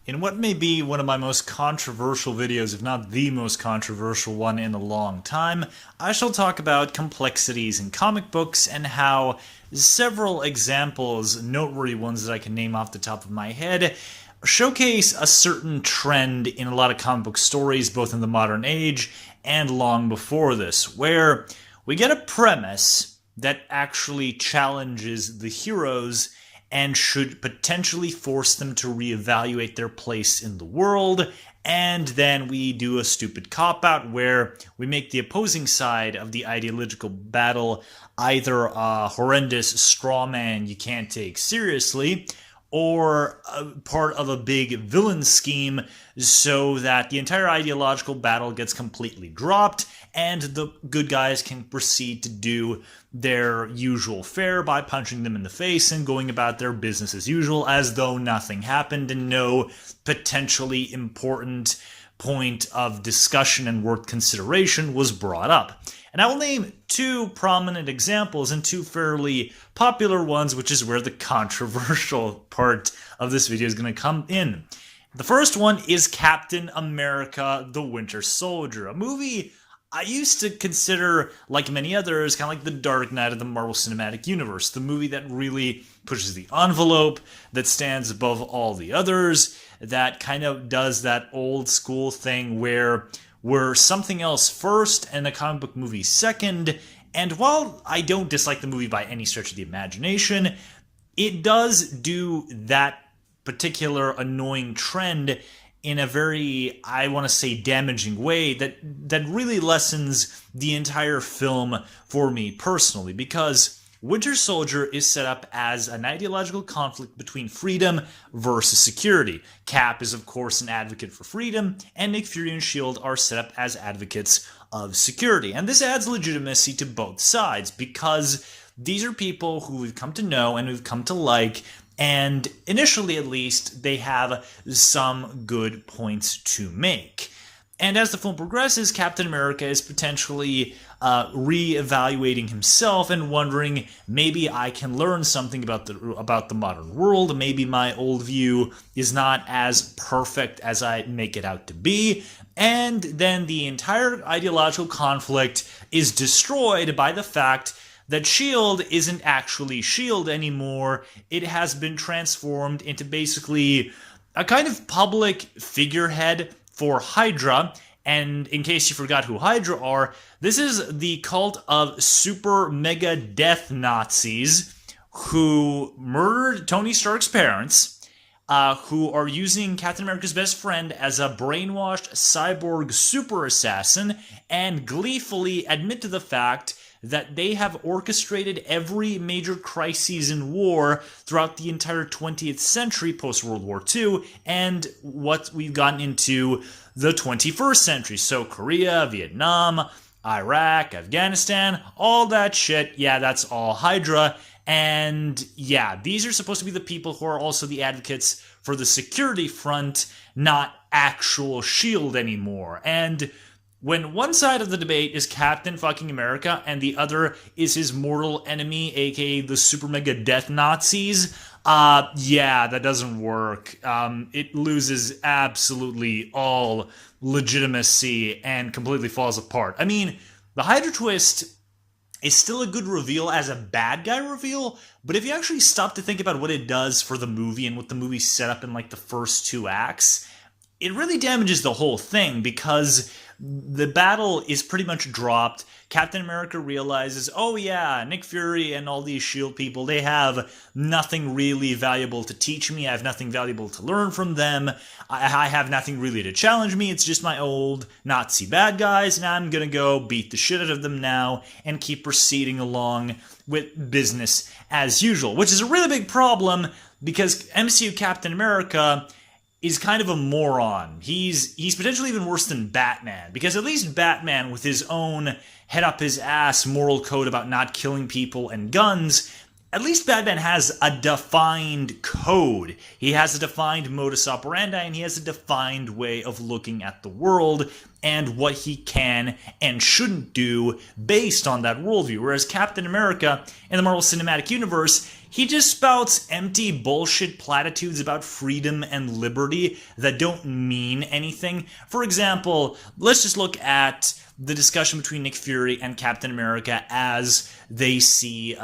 In what may be one of my most controversial videos, if not the most controversial one in a long time, I shall talk about complexities in comic books and how several examples, noteworthy ones that I can name off the top of my head, showcase a certain trend in a lot of comic book stories, both in the modern age and long before this, where we get a premise that actually challenges the heroes and should potentially force them to reevaluate their place in the world, and then we do a stupid cop-out where we make the opposing side of the ideological battle either a horrendous straw man you can't take seriously, or a part of a big villain scheme so that the entire ideological battle gets completely dropped and the good guys can proceed to do their usual fare by punching them in the face and going about their business as usual as though nothing happened and no potentially important point of discussion and worth consideration was brought up. And I will name two prominent examples and two fairly popular ones, which is where the controversial part of this video is going to come in. The first one is Captain America: The Winter Soldier, a movie I used to consider, like many others, kind of like the Dark Knight of the Marvel Cinematic Universe, the movie that really pushes the envelope, that stands above all the others, that kind of does that old school thing where we're something else first and the comic book movie second. And while I don't dislike the movie by any stretch of the imagination, it does do that particular annoying trend in a very, I want to say, damaging way that really lessens the entire film for me personally, because Winter Soldier is set up as an ideological conflict between freedom versus security. Cap is, of course, an advocate for freedom, and Nick Fury and S.H.I.E.L.D. are set up as advocates of security. And this adds legitimacy to both sides, because these are people who we've come to know and we've come to like, and initially at least, they have some good points to make. And as the film progresses, Captain America is potentially re-evaluating himself and wondering, maybe I can learn something about the modern world. Maybe my old view is not as perfect as I make it out to be. And then the entire ideological conflict is destroyed by the fact that S.H.I.E.L.D. isn't actually S.H.I.E.L.D. anymore. It has been transformed into basically a kind of public figurehead for Hydra. And in case you forgot who Hydra are, this is the cult of super mega death Nazis who murdered Tony Stark's parents, who are using Captain America's best friend as a brainwashed cyborg super assassin, and gleefully admit to the fact that they have orchestrated every major crisis in war throughout the entire 20th century post-World War II, and what we've gotten into the 21st century. So Korea, Vietnam, Iraq, Afghanistan, all that shit, yeah, that's all Hydra. And yeah, these are supposed to be the people who are also the advocates for the security front, not actual S.H.I.E.L.D. anymore. And when one side of the debate is Captain fucking America and the other is his mortal enemy, aka the super mega death Nazis, yeah, that doesn't work. It loses absolutely all legitimacy and completely falls apart. I mean, the Hydra twist is still a good reveal as a bad guy reveal, but if you actually stop to think about what it does for the movie and what the movie set up in like the first two acts, it really damages the whole thing, because the battle is pretty much dropped. Captain America realizes, oh yeah, Nick Fury and all these S.H.I.E.L.D. people, they have nothing really valuable to teach me. I have nothing valuable to learn from them. I have nothing really to challenge me. It's just my old Nazi bad guys, and I'm gonna go beat the shit out of them now and keep proceeding along with business as usual, which is a really big problem because MCU Captain America is kind of a moron. He's potentially even worse than Batman, because at least Batman, with his own head-up-his-ass moral code about not killing people and guns, at least Batman has a defined code. He has a defined modus operandi, and he has a defined way of looking at the world and what he can and shouldn't do based on that worldview. Whereas Captain America in the Marvel Cinematic Universe, He just spouts empty bullshit platitudes about freedom and liberty that don't mean anything. For example, let's just look at the discussion between Nick Fury and Captain America as they see,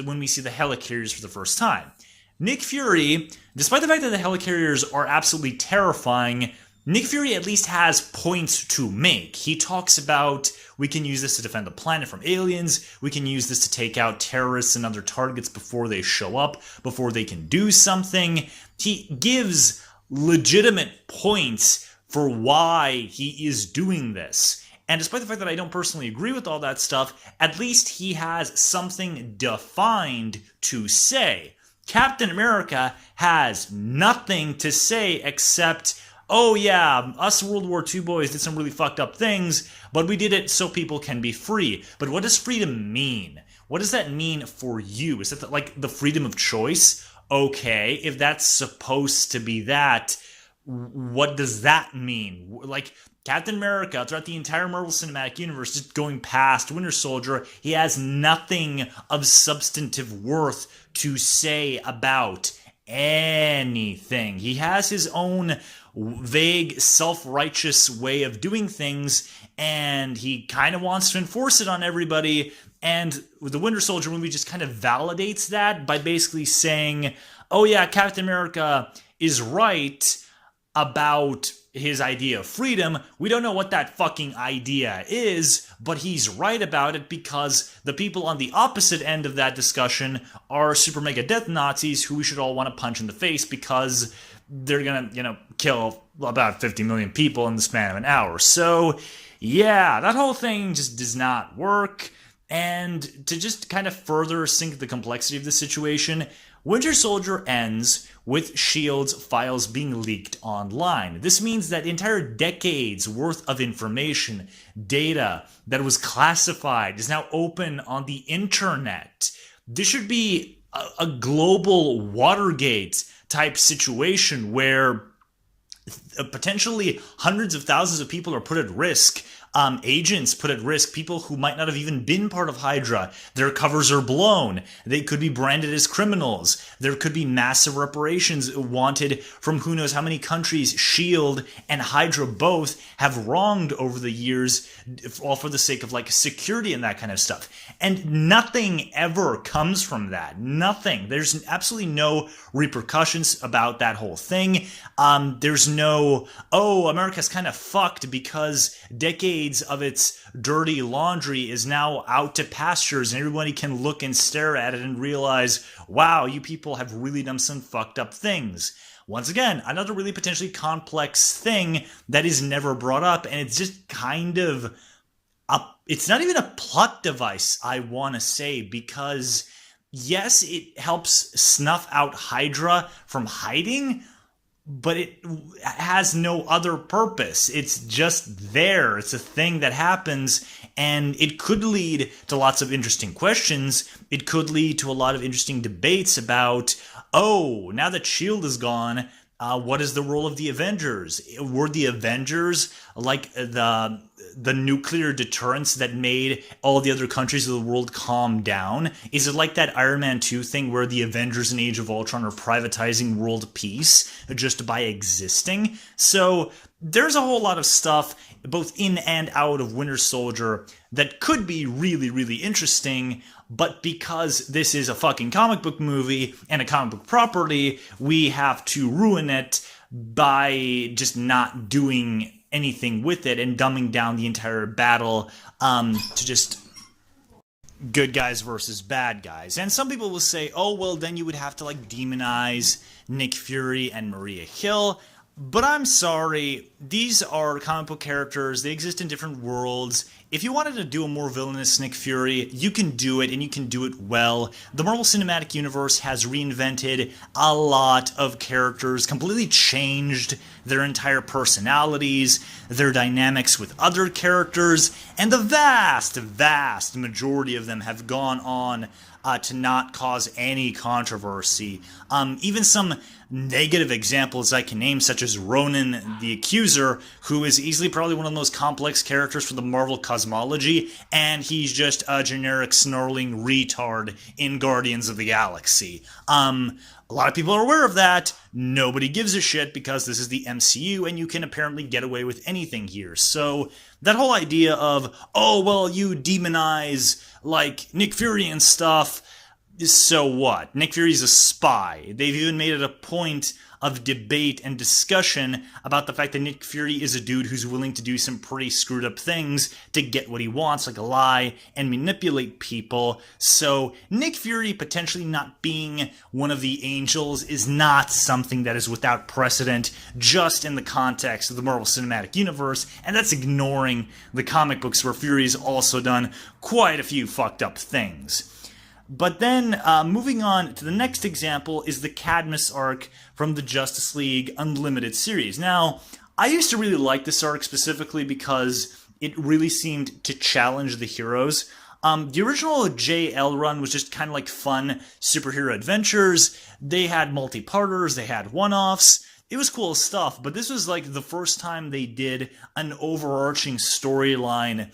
when we see the helicarriers for the first time. Nick Fury, despite the fact that the helicarriers are absolutely terrifying, Nick Fury at least has points to make. He talks about, we can use this to defend the planet from aliens, we can use this to take out terrorists and other targets before they show up, before they can do something. He gives legitimate points for why he is doing this. And despite the fact that I don't personally agree with all that stuff, at least he has something defined to say. Captain America has nothing to say except, oh yeah, us World War II boys did some really fucked up things, but we did it so people can be free. But what does freedom mean? What does that mean for you? Is that like the freedom of choice? Okay, if that's supposed to be that, what does that mean? Like, Captain America, throughout the entire Marvel Cinematic Universe, just going past Winter Soldier, he has nothing of substantive worth to say about anything. He has his own vague, self-righteous way of doing things, and he kind of wants to enforce it on everybody. And the Winter Soldier movie just kind of validates that by basically saying, oh yeah, Captain America is right about his idea of freedom. We don't know what that fucking idea is, but he's right about it because the people on the opposite end of that discussion are super mega death Nazis who we should all want to punch in the face because they're gonna, kill about 50 million people in the span of an hour. So, yeah, that whole thing just does not work. And to just kind of further sink the complexity of the situation, Winter Soldier ends with S.H.I.E.L.D.'s files being leaked online. This means that entire decades worth of information, data that was classified, is now open on the internet. This should be a global Watergate type situation where potentially hundreds of thousands of people are put at risk. Agents put at risk, people who might not have even been part of Hydra. Their covers are blown. They could be branded as criminals. There could be massive reparations wanted from who knows how many countries S.H.I.E.L.D. and Hydra both have wronged over the years, all for the sake of security and that kind of stuff. And nothing ever comes from that. Nothing. There's absolutely no repercussions about that whole thing. There's no, oh, America's kind of fucked because decades of its dirty laundry is now out to pastures and everybody can look and stare at it and realize, wow, you people have really done some fucked up things. Once again, another really potentially complex thing that is never brought up, and it's just kind of it's not even a plot device, I want to say, because yes, it helps snuff out Hydra from hiding, but it has no other purpose. It's just there. It's a thing that happens, and it could lead to lots of interesting questions. It could lead to a lot of interesting debates about, oh, now that S.H.I.E.L.D. is gone, what is the role of the Avengers? Were the Avengers like the nuclear deterrence that made all the other countries of the world calm down? Is it like that Iron Man 2 thing where the Avengers in Age of Ultron are privatizing world peace just by existing? So there's a whole lot of stuff, both in and out of Winter Soldier, that could be really, really interesting, but because this is a fucking comic book movie and a comic book property, we have to ruin it by just not doing anything with it and dumbing down the entire battle to just good guys versus bad guys. And some people will say, oh, well, then you would have to demonize Nick Fury and Maria Hill. But I'm sorry, these are comic book characters, they exist in different worlds. If you wanted to do a more villainous Nick Fury, you can do it, and you can do it well. The Marvel Cinematic Universe has reinvented a lot of characters, completely changed their entire personalities, their dynamics with other characters, and the vast, vast majority of them have gone on to not cause any controversy. Even some negative examples I can name, such as Ronan the Accuser, who is easily probably one of the most complex characters for the Marvel cosmology, and he's just a generic snarling retard in Guardians of the Galaxy. A lot of people are aware of that. Nobody gives a shit because this is the MCU and you can apparently get away with anything here. So that whole idea of, oh, well, you demonize like Nick Fury and stuff, so what? Nick Fury's a spy. They've even made it a point of debate and discussion about the fact that Nick Fury is a dude who's willing to do some pretty screwed up things to get what he wants, like lie and manipulate people. So Nick Fury potentially not being one of the angels is not something that is without precedent just in the context of the Marvel Cinematic Universe, and that's ignoring the comic books where Fury's also done quite a few fucked up things. But then, moving on to the next example is the Cadmus arc from the Justice League Unlimited series. Now, I used to really like this arc specifically because it really seemed to challenge the heroes. The original JL run was just kind of like fun superhero adventures. They had multi-parters, they had one-offs. It was cool stuff, but this was like the first time they did an overarching storyline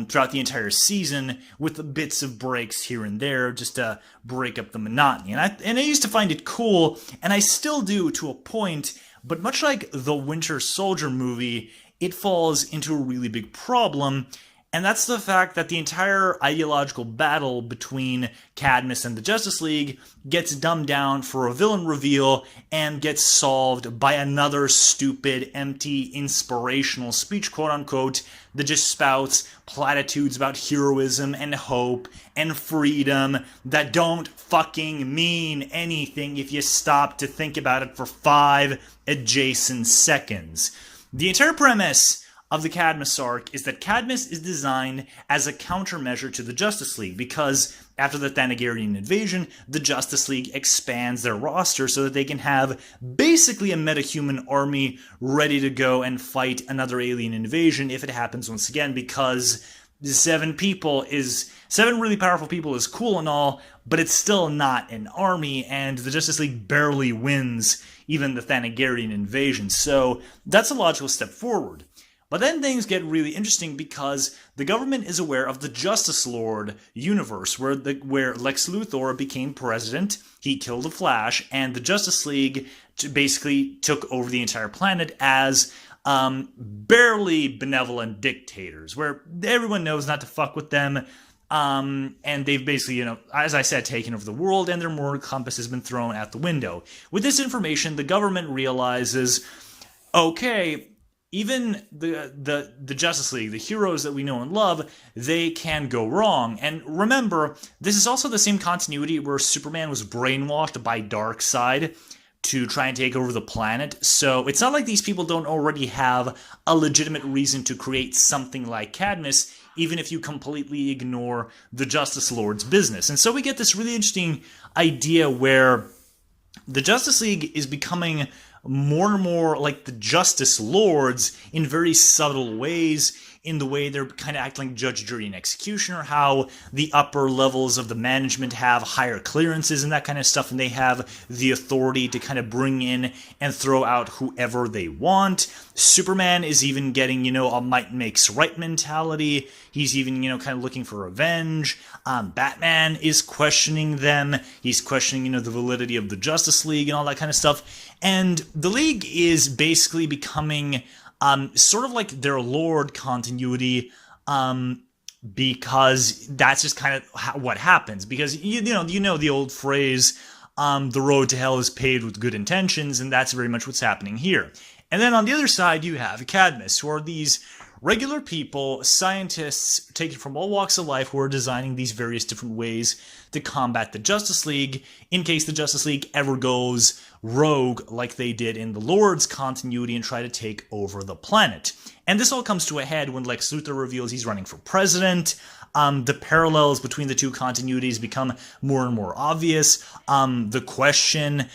throughout the entire season with bits of breaks here and there just to break up the monotony. And I used to find it cool, and I still do to a point, but much like the Winter Soldier movie, it falls into a really big problem, and that's the fact that the entire ideological battle between Cadmus and the Justice League gets dumbed down for a villain reveal and gets solved by another stupid, empty, inspirational speech, quote-unquote, that just spouts platitudes about heroism and hope and freedom that don't fucking mean anything if you stop to think about it for 5 adjacent seconds. The entire premise of the Cadmus arc is that Cadmus is designed as a countermeasure to the Justice League because after the Thanagarian invasion, the Justice League expands their roster so that they can have basically a metahuman army ready to go and fight another alien invasion if it happens once again, because 7 really powerful people is cool and all, but it's still not an army, and the Justice League barely wins even the Thanagarian invasion. So that's a logical step forward. But then things get really interesting because the government is aware of the Justice Lord universe, where Lex Luthor became president, he killed the Flash, and the Justice League basically took over the entire planet as barely benevolent dictators, where everyone knows not to fuck with them, and they've basically, as I said, taken over the world, and their moral compass has been thrown out the window. With this information, the government realizes, okay, even the Justice League, the heroes that we know and love, they can go wrong. And remember, this is also the same continuity where Superman was brainwashed by Darkseid to try and take over the planet. So it's not like these people don't already have a legitimate reason to create something like Cadmus, even if you completely ignore the Justice Lord's business. And so we get this really interesting idea where the Justice League is becoming more and more like the Justice Lords in very subtle ways, in the way they're kind of acting like judge, jury, and executioner, how the upper levels of the management have higher clearances and that kind of stuff, and they have the authority to kind of bring in and throw out whoever they want. Superman is even getting, a might makes right mentality. He's even, kind of looking for revenge. Batman is questioning them. He's questioning, the validity of the Justice League and all that kind of stuff. And the League is basically becoming sort of like their Lord continuity, because that's just kind of what happens. Because, you know the old phrase, the road to hell is paved with good intentions, and that's very much what's happening here. And then on the other side, you have Cadmus, who are these regular people, scientists taken from all walks of life, who are designing these various different ways to combat the Justice League in case the Justice League ever goes rogue like they did in the Lord's continuity and try to take over the planet. And this all comes to a head when Lex Luthor reveals he's running for president. The parallels between the two continuities become more and more obvious. The Question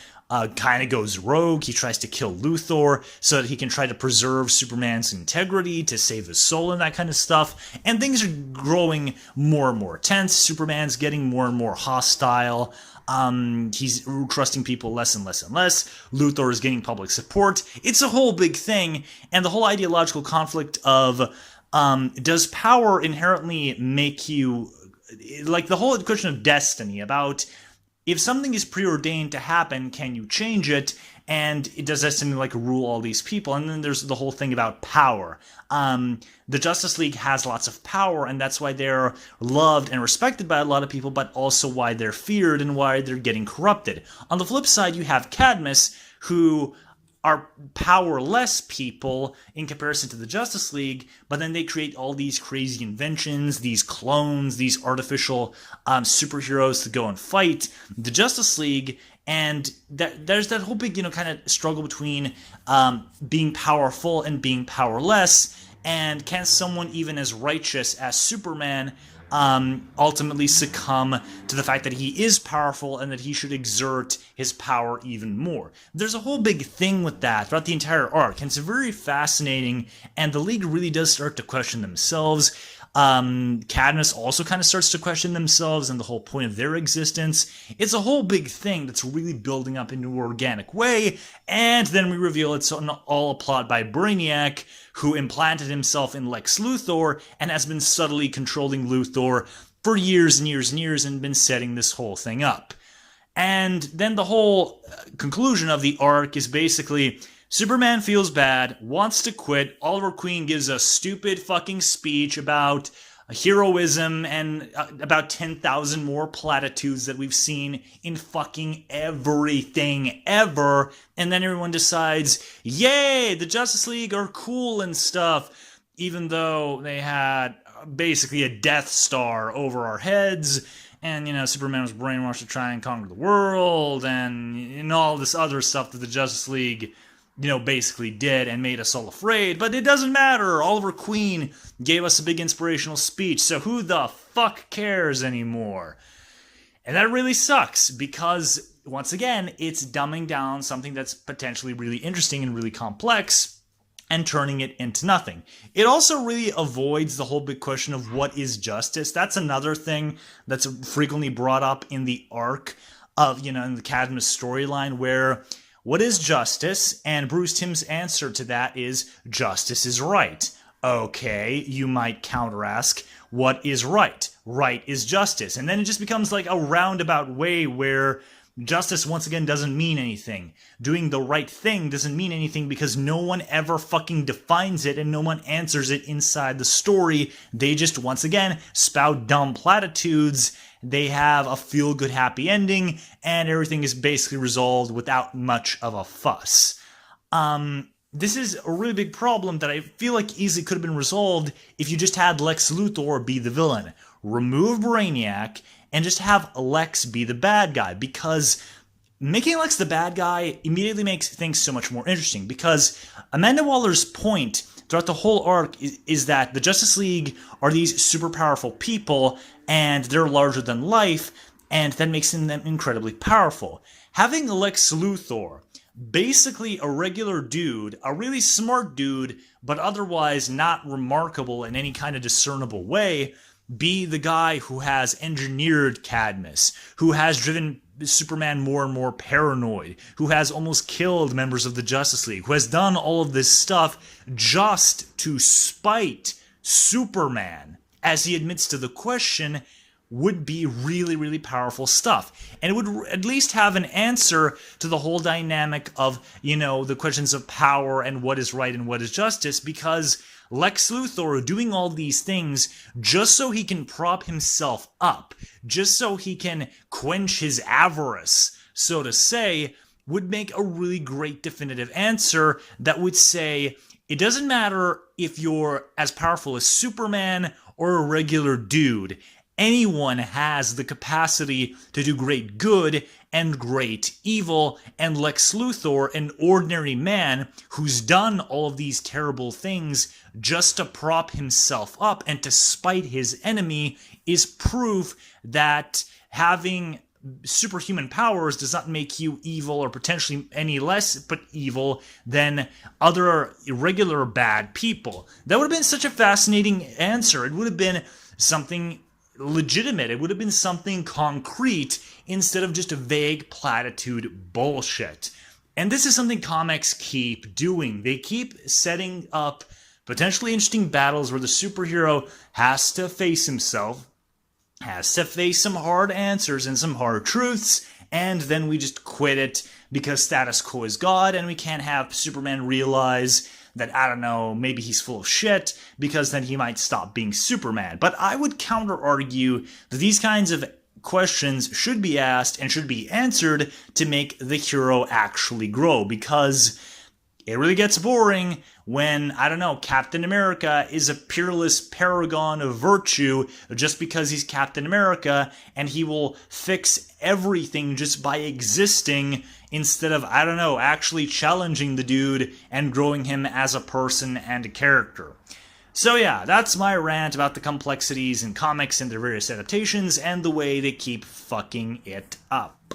kind of goes rogue. He tries to kill Luthor so that he can try to preserve Superman's integrity, to save his soul and that kind of stuff. And things are growing more and more tense. Superman's getting more and more hostile. He's trusting people less and less and less. Luthor is getting public support. It's a whole big thing. And the whole ideological conflict of Does power inherently make you, like the whole question of destiny, about if something is preordained to happen, can you change it? And it does destiny like rule all these people? And then there's the whole thing about power. The Justice League has lots of power, and that's why they're loved and respected by a lot of people, but also why they're feared and why they're getting corrupted. On the flip side, you have Cadmus, who are powerless people in comparison to the Justice League, but then they create all these crazy inventions, these clones, these artificial superheroes to go and fight the Justice League. And there's that whole big, kind of struggle between being powerful and being powerless. And can someone even as righteous as Superman ultimately succumb to the fact that he is powerful and that he should exert his power even more? There's a whole big thing with that throughout the entire arc, and it's very fascinating, and the League really does start to question themselves. Cadmus also kind of starts to question themselves and the whole point of their existence. It's a whole big thing that's really building up in an organic way, and then we reveal it's all a plot by Brainiac, who implanted himself in Lex Luthor and has been subtly controlling Luthor for years and years and years and been setting this whole thing up. And then the whole conclusion of the arc is basically Superman feels bad, wants to quit. Oliver Queen gives a stupid fucking speech about heroism and about 10,000 more platitudes that we've seen in fucking everything ever. And then everyone decides, yay, the Justice League are cool and stuff, even though they had basically a Death Star over our heads. And, Superman was brainwashed to try and conquer the world and all this other stuff that the Justice League basically did and made us all afraid. But it doesn't matter. Oliver Queen gave us a big inspirational speech, so who the fuck cares anymore? And that really sucks because, once again, it's dumbing down something that's potentially really interesting and really complex and turning it into nothing. It also really avoids the whole big question of what is justice. That's another thing that's frequently brought up in the arc of, in the Cadmus storyline, where what is justice? And Bruce Timm's answer to that is justice is right. Okay, you might counter-ask, what is right? Right is justice. And then it just becomes like a roundabout way where justice, once again, doesn't mean anything. Doing the right thing doesn't mean anything because no one ever fucking defines it and no one answers it inside the story. They just, once again, spout dumb platitudes. They have a feel-good happy ending, and everything is basically resolved without much of a fuss. This is a really big problem that I feel like easily could have been resolved if you just had Lex Luthor be the villain. Remove Brainiac and just have Lex be the bad guy, because making Lex the bad guy immediately makes things so much more interesting, because Amanda Waller's point throughout the whole arc is that the Justice League are these super powerful people, and they're larger than life, and that makes them incredibly powerful. Having Lex Luthor, basically a regular dude, a really smart dude, but otherwise not remarkable in any kind of discernible way, be the guy who has engineered Cadmus, who has driven Superman more and more paranoid, who has almost killed members of the Justice League, who has done all of this stuff just to spite Superman, as he admits to the question, would be really, really powerful stuff. And it would at least have an answer to the whole dynamic of, the questions of power and what is right and what is justice, because Lex Luthor doing all these things just so he can prop himself up, just so he can quench his avarice, so to say, would make a really great definitive answer that would say, it doesn't matter if you're as powerful as Superman or a regular dude. Anyone has the capacity to do great good and great evil, and Lex Luthor, an ordinary man who's done all of these terrible things just to prop himself up and to spite his enemy, is proof that having superhuman powers does not make you evil or potentially any less but evil than other irregular bad people. That would have been such a fascinating answer. It would have been something legitimate. It would have been something concrete instead of just a vague platitude bullshit. And this is something comics keep doing. They keep setting up potentially interesting battles where the superhero has to face himself, has to face some hard answers and some hard truths, and then we just quit it because status quo is God, and we can't have Superman realize that, I don't know, maybe he's full of shit, because then he might stop being Superman. But I would counter-argue that these kinds of questions should be asked and should be answered to make the hero actually grow, because it really gets boring when, I don't know, Captain America is a peerless paragon of virtue just because he's Captain America, and he will fix everything just by existing instead of, I don't know, actually challenging the dude and growing him as a person and a character. So yeah, that's my rant about the complexities in comics and their various adaptations and the way they keep fucking it up.